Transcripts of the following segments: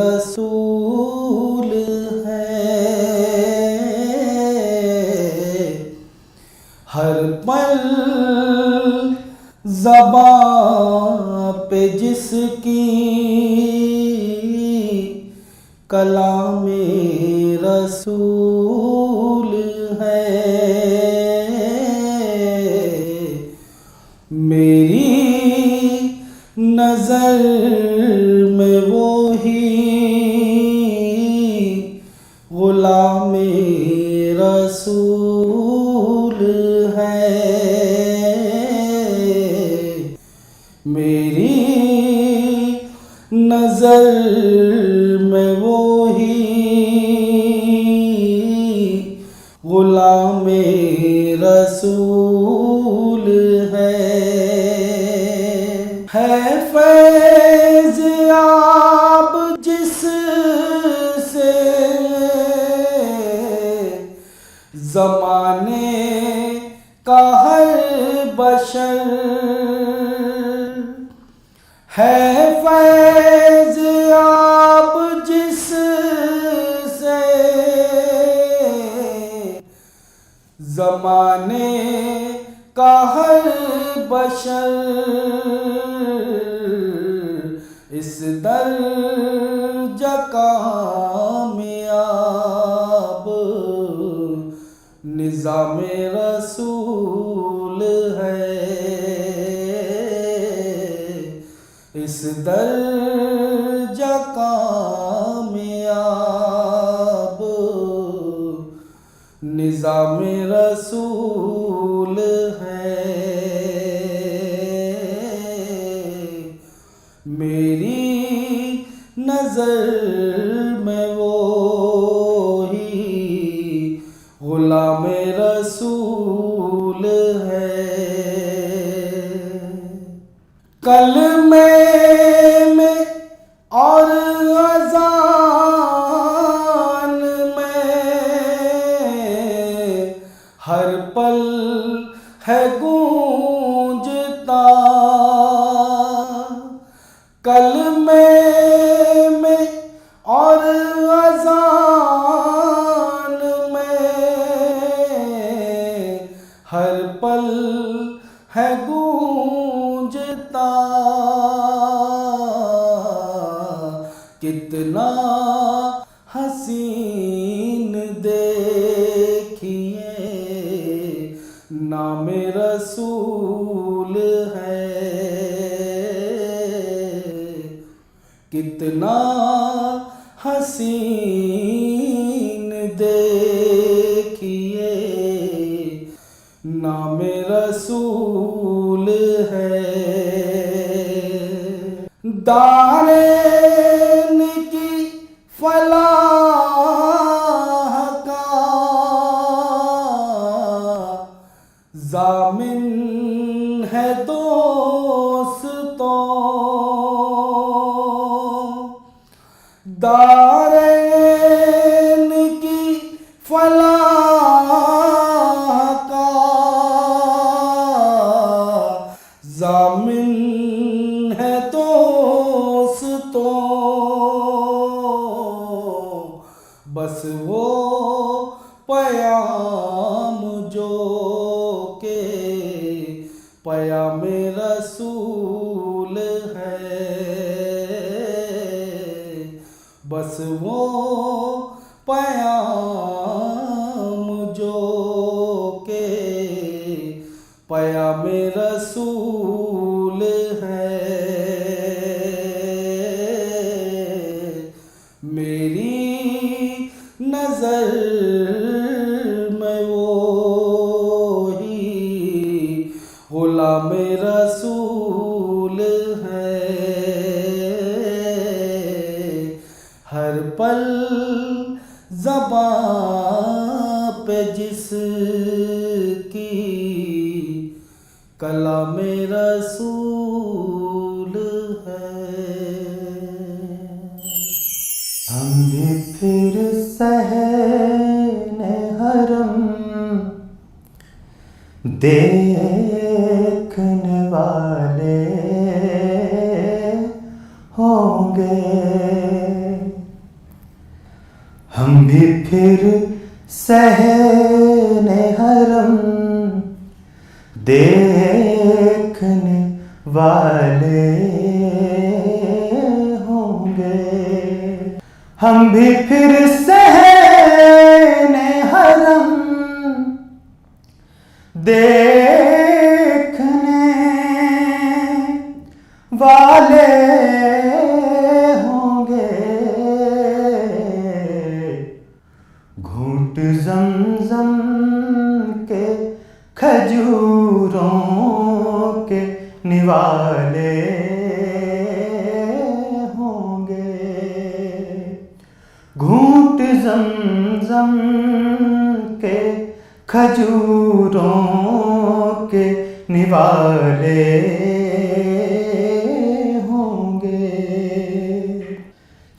रसूल है। हर पल ज़बां पे जिसकी कलामे रसूल है। मेरी नज़र में वो ही ग़ुलामे रसूल है। मेरी नज़र में वो ही ग़ुलामे रसूल है। फैज़ याब जिससे ज़माने का हर बशर है। फैज़ याब जिससे ज़माने का हर बशर इस दर्जा कामयाब निज़ामे रसूल है। इस दर्जा कामयाब निज़ामे रसूल है। मेरी नज़र में वो ही ग़ुलामे रसूल है। कलमे में और अज़ान में हर पल है गूंजता। कलमे में और अज़ान में हर पल है गूंजता। कितना हसीन देखिए नामे रसूल है। कितना हसीन देखिए नामे रसूल है। दारैन की फलाह का ज़ामिन है दोस्तों। दारैन की फलाह का ज़ामिन है दोस्तों। बस वो पयाम जो के पयामे रसूल है। बस वो पयाम जो के पयामे रसूल है। मेरी नज़र में वो ही ग़ुलामे रसूल है। हर पल ज़बां पे जिसकी कलामे रसूल है। हम भी फिर सहने हरम देखने वाले होंगे। फिर सहने हरम देखने वाले होंगे। हम भी फिर सहने हरम देखने वाले होंगे। घूंट ज़मज़म के खजूरों के निवाले होंगे। घूंट ज़मज़म के खजूरों के निवाले होंगे।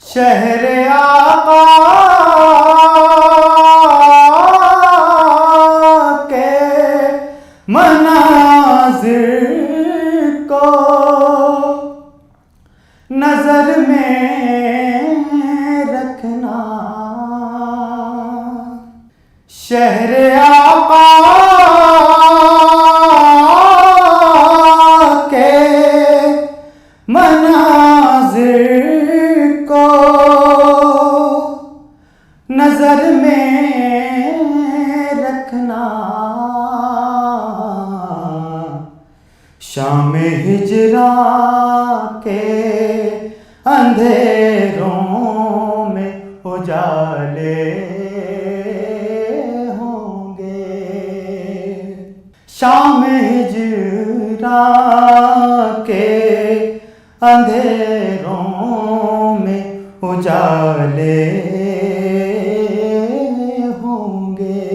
शहर आका के मनाज़िर को नजर में रखना। शहर आका के मनाज़िर को नजर में रखना। शाम हिजरा के अंधेरों में उजाले होंगे। शाम हिजरा के अंधेरों में उजाले होंगे।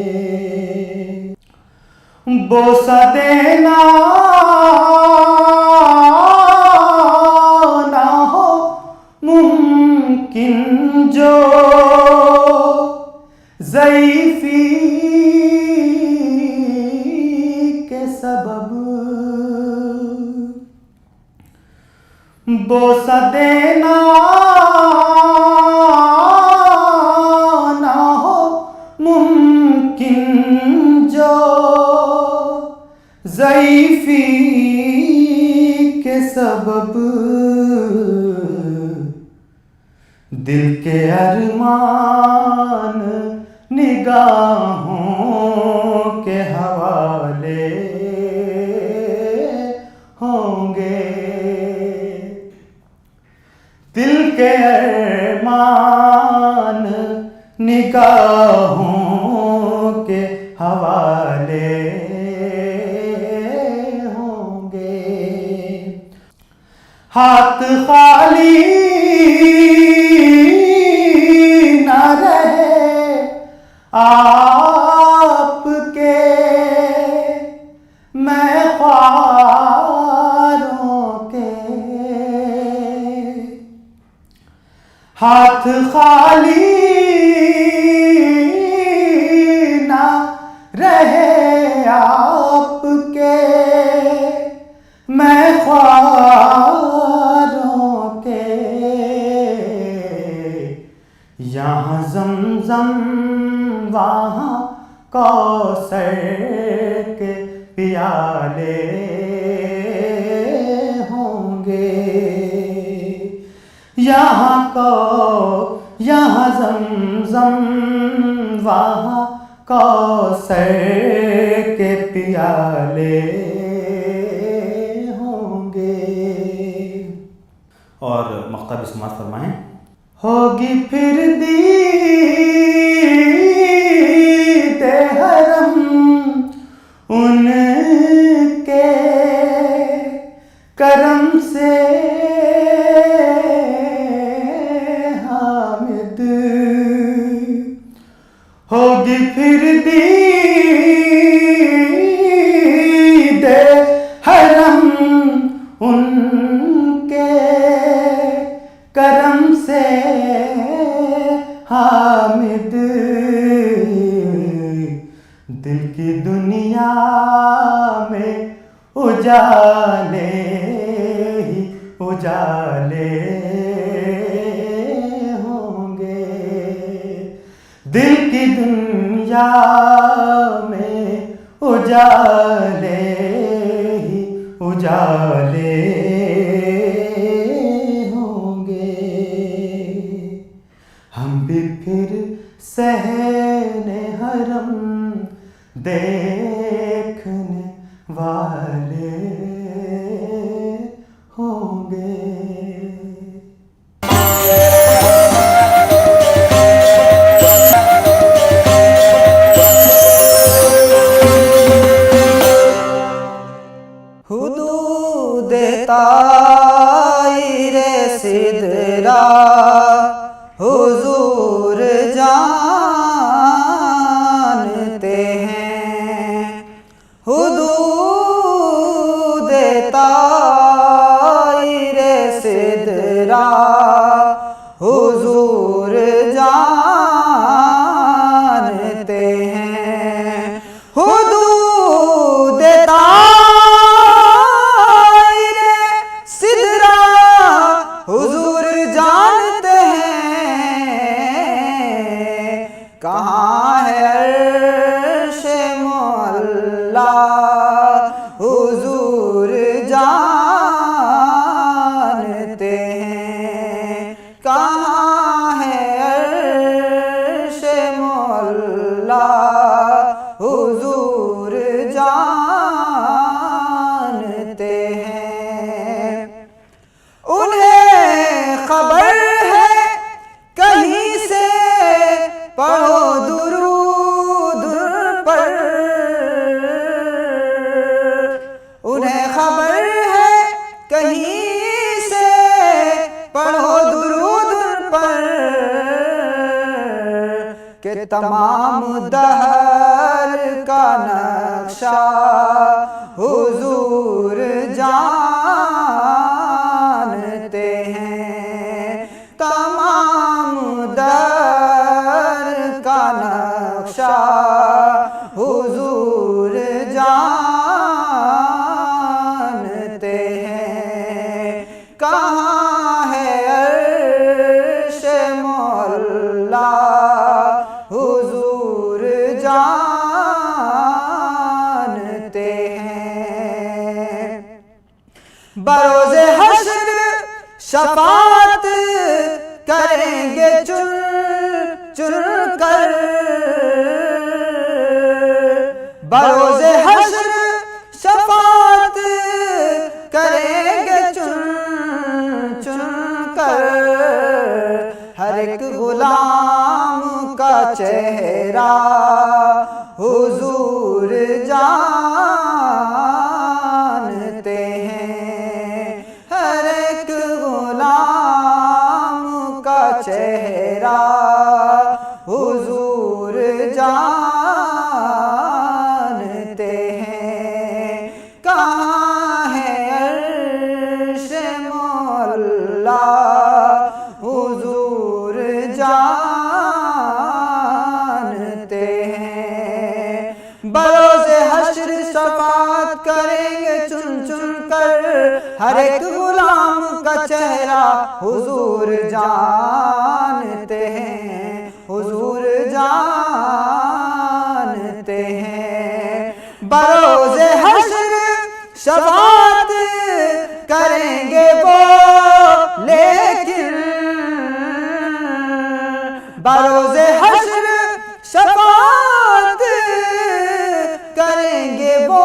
बोसा देना ना हो मुमकिन जो ज़ईफ़ी के सबब। बोसा देना ना हो मुमकिन जो ज़ईफ़ी के सबब। दिल के अरमान निगाहों के हवाले होंगे। दिल के अरमान निगाहों के हवाले होंगे। हाथ खाली ना रहे आपके, मैं ख्वारों के। हाथ खाली ना रहे आपके, मैं ख्वारों के। यहाँ ज़मज़म वहाँ कौसर के प्याले होंगे। यहाँ ज़मज़म वहाँ कौसर के प्याले होंगे। और मक्ता भी समाज फरमाएं। होगी फिर दीदे हरम उनके करम से हामिद। होगी फिर दीदे हरम उनके करम से हामिद। दिल की दुनिया में उजाले ही उजाले होंगे। दिल दुनिया में उजाले ही उजाले होंगे। हम भी फिर सहने हरम देखने वाले होंगे। हुदूद ताईरे सिदरा हुजूर जानते हैं। हुदूद ताईरे सिदरा हुजूर जानते हैं। हुदूद हुजूर जानते हैं। कहाँ है अर्शे मौला हुजूर जानते हैं। कहाँ है अर्शे मौला हुजूर जानते हैं। उन्हें खबर है कहीं से पढ़ो दुरूद पर। उन्हें खबर है कहीं से पढ़ो दुरूद पर कि तमाम दहर का नक्शा हुजूर जानते हैं। तमाम दर का नक्शा हुजूर जानते हैं। कहाँ है अर्शे मौला हुजूर जानते हैं। बरोज़े हश्र शफाअत करेंगे चुन चुन कर। बरोज़े हश्र शफाअत करेंगे चुन चुन कर। हर एक गुलाम का चेहरा हुजूर जानते हैं। हर एक गुलाम का चेहरा हुजूर जानते हैं। कहाँ है अर्शे मौला हुजूर जानते हैं। बरोज़े हश्र शफाअत करेंगे चुन चुन कर। हर एक गुलाम का चेहरा हुजूर जानते हैं। हुजूर जानते हैं। बरोज़े हश्र शफाअत करेंगे वो लेकिन। बरोज़े हश्र शफाअत करेंगे वो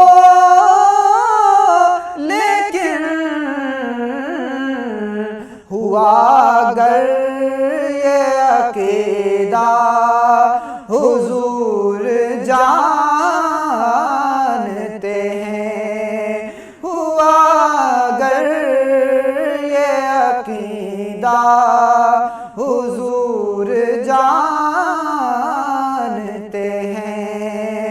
लेकिन। हुआ अगर ये अकीदा हुजूर जानते हैं। हुआ अगर ये अकीदा हुजूर जानते हैं।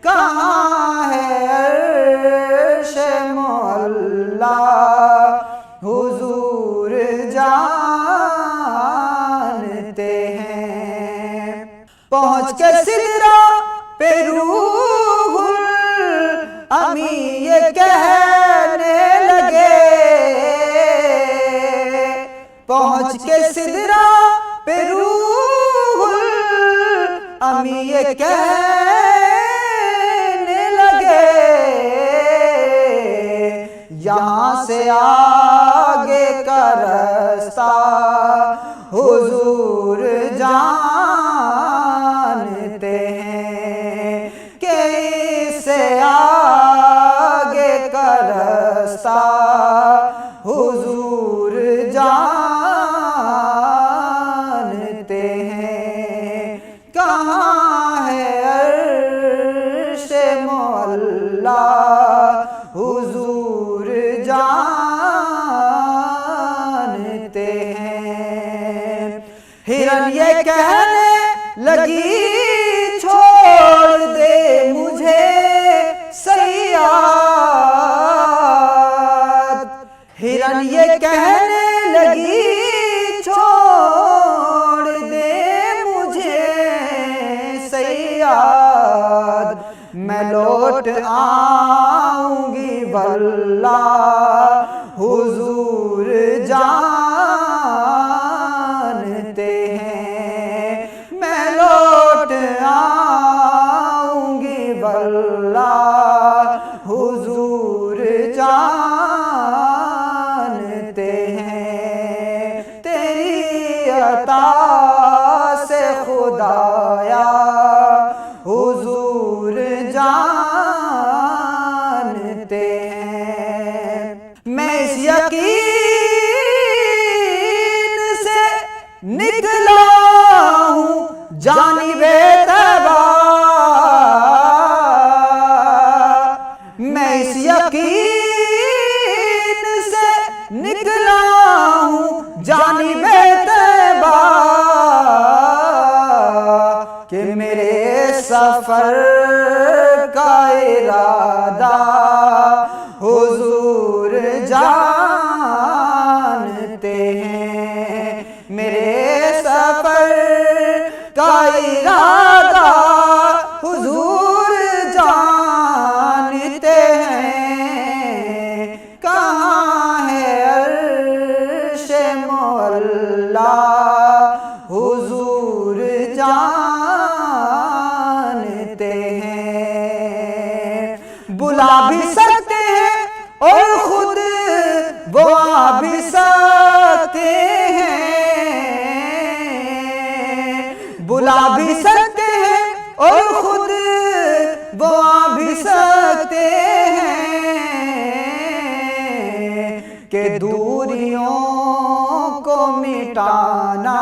कहाँ है अर्शे मौला हुजूर जानते हैं। पहुँच के सिदरा पे रूहुल अमी ये कहने लगे। पहुँच के सिदरा पे रूहुल ये कहने लगे यहाँ से आगे का रास्ता हुजूर जानते हैं कि इससे आगे का रास्ता हुजूर जानते हैं। कहाँ है अर्शे मौला हुजूर जानते हैं। हिरन ये कहने लगी छोड़ दे मुझे सैयद। हिरन ये कहने लगी छोड़ दे मुझे सैयद, मैं लौट आऊंगी वल्लाह हुजूर जानते हैं। मैं लौट आऊंगी वल्लाह हुजूर जानते हैं। तेरी अता से खुदाया हुजूर जानते हैं। मैं इस यकीन से निकला हूँ जानिबे तैबा, मैं इस यकीन से निकला हूँ जानिबे तैबा कि मेरे सफर का इरादा हुजूर जानते हैं। मेरे सफर का इरादा हुजूर जानते हैं। कहाँ है अर्शे मौला हुजूर जानते हैं। बुला भी सकते हैं और खुद वो आ भी सकते हैं। बुला भी सकते हैं और खुद वो आ भी सकते हैं कि दूरियों को मिटाना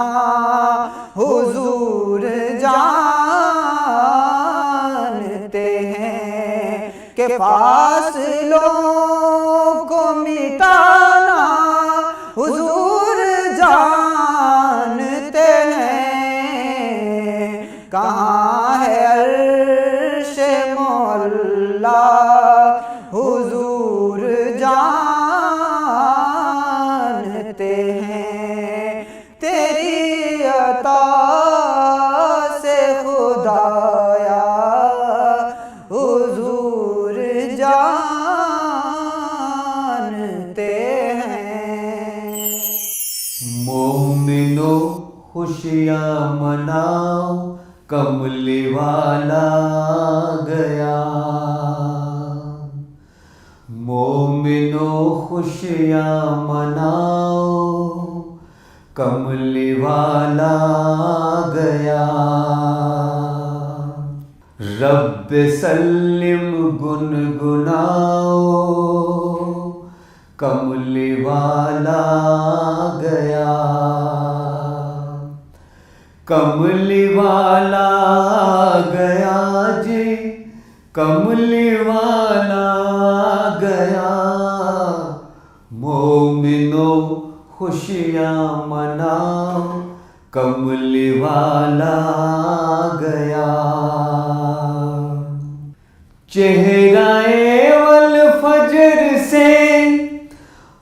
हुजूर जानते हैं। कि फासलों को मिटाना हुजूर जानते हैं। कहाँ है अर्शे मौला हुजूर जानते हैं। तेरी अता से खुदाया हुजूर जानते हैं। मोमिनो खुशियाँ मनाओ कमली वाला गया। मोमिनो खुशियाँ मनाओ कमली वाला गया। रब सल्लिम गुनगुनाओ कमली वाला गया। कमली वाला गया जी, कमली वाला गया। मोमिनो खुशियाँ मनाओ कमली वाला गया। चेहराए वल फजर से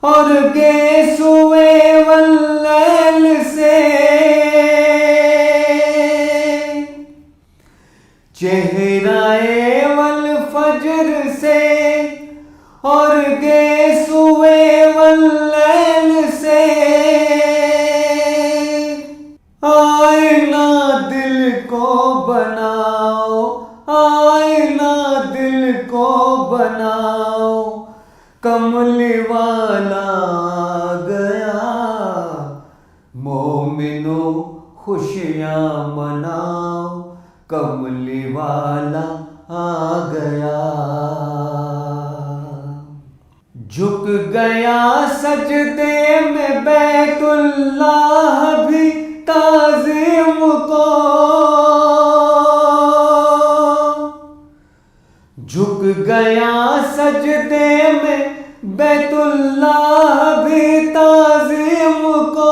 और गेसुए वल्लैल से। चेहराए वल फजर से और गेसुए वल्लैल से। आईना दिल को बना खुशियाँ मनाओ कमली वाला आ गया। झुक गया सजदे में बैतुल्लाह भी ताज़ीम को, झुक गया सजदे में बैतुल्लाह भी ताज़ीम को।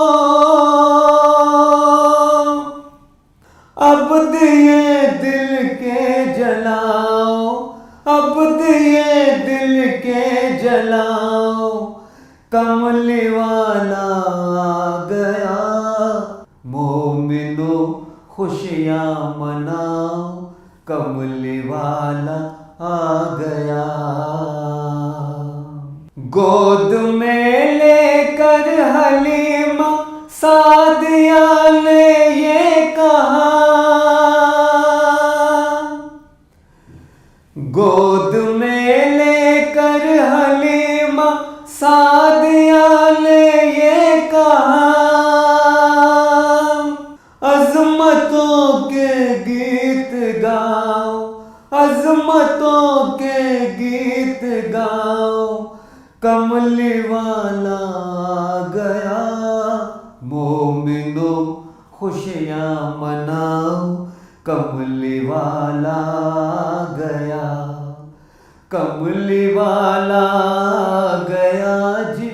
अब दिए दिल के जलाओ, अब दिए दिल के जलाओ कमली वाला आ गया। मोमिनो खुशियाँ मनाओ कमली वाला आ गया। गोद में लेकर हलीमा सादिया ने ये कहा, गोद में लेकर हलीमा सादिया ने ये कहा, अज़मतों के गीत गाओ, अज़मतों के गीत गाओ कमली वाला आ गया। मोमिनो खुशियाँ मनाओ कमली वाला आ गया। कमली वाला आ गया जी,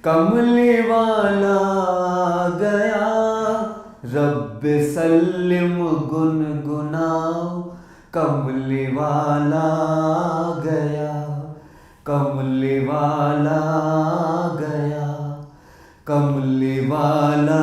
कमली वाला आ गया। रब सल्लिम गुनगुनाओ कमली वाला आ गया। कमली वाला आ गया, कमली वाला